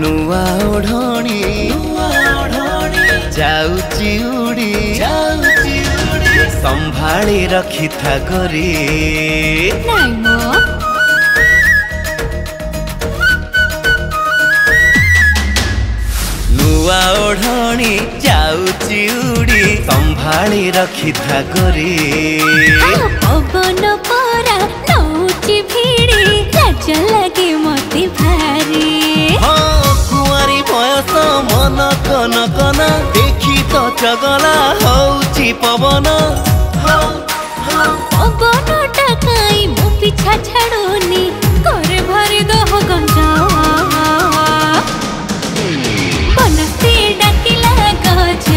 नुआ ओढ़णी जाउची उड़ी संभाली रखी था गोरी नुआ ओढ़णी जाउची उड़ी संभाली रखी था गोरी पवन परा नौची भिड़ी लाज लगे मते भारी कुआरी बयस मन कन कन देखी तो चगला हौची पवन पवन टाकाई मो पिछा छाड़ोनी करे भरी दह गंजा बनस्ते डाकिला गज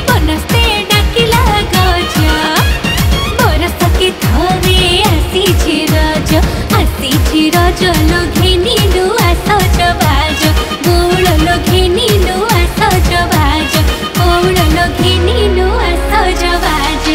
बनस्ते डाकिला गज बरस के थरे आसी रज लोघेनी नुआ सजबाज गोड़ लोघेनी नुआ सजबाज गोड़ लोघेनी नुआ सजबाज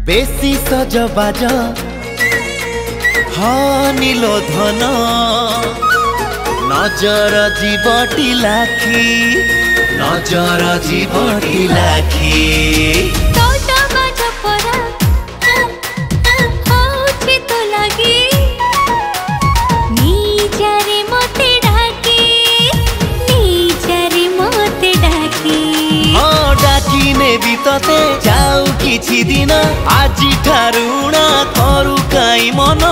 बेसी सजबाज नीलो धन नजर जीवटी लाखी नजर जीवटी लाखी तते जाऊ किछि दिन आजि ठारुणा करू काई मन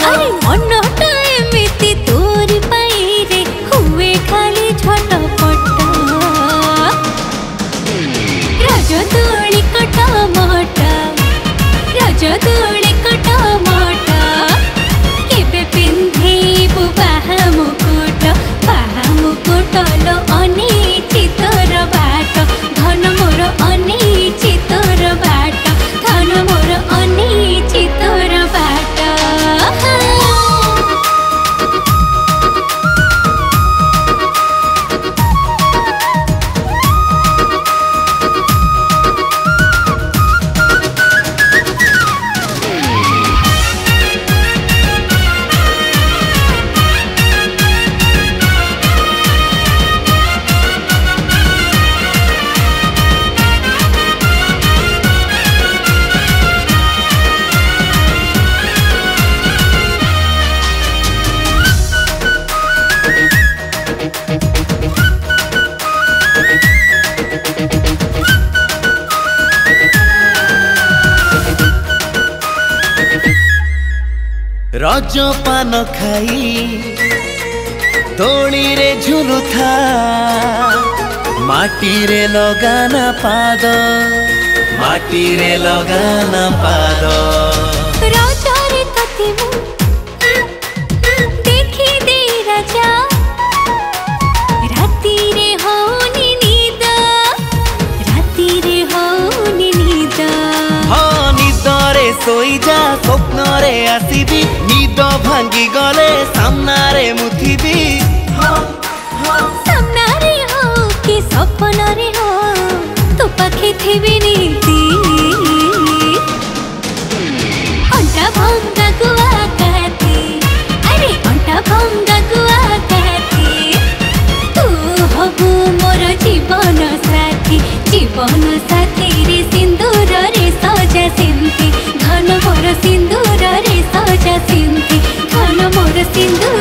अरे मन एमिति तोरी पाई रे हुए खाली झटपट रज दोली कटमट रज दोली कटमट केबे पिंधेबु बाहा मुकुट लो अनिचितर बाट धन मोर अनिचितर बाट धन मोर अनिचितर बाट रज पान खाई तोली रे झुलुथा माटी रे लगाना पाद माटी रे लगाना पाद राजारे तते मु देखी दे राजा राती रे होनी नीद राती रे होनी नीद हाँ निद रे सोई जा स्वप्न रे आसीबी निद भांगी गले सामना रे मुथिबी सामना रे हो कि सपन रे हो तो पाखे थिबी नीति अंटा भंगा गुआ कहती अरे अंटा भंगा गुआ कहती तू हबु मोर जीवन साथी रे सिंदूर रे सजा सिंती धन मोर सिंदूर रे सजा सिंती धन मोर सिंदूर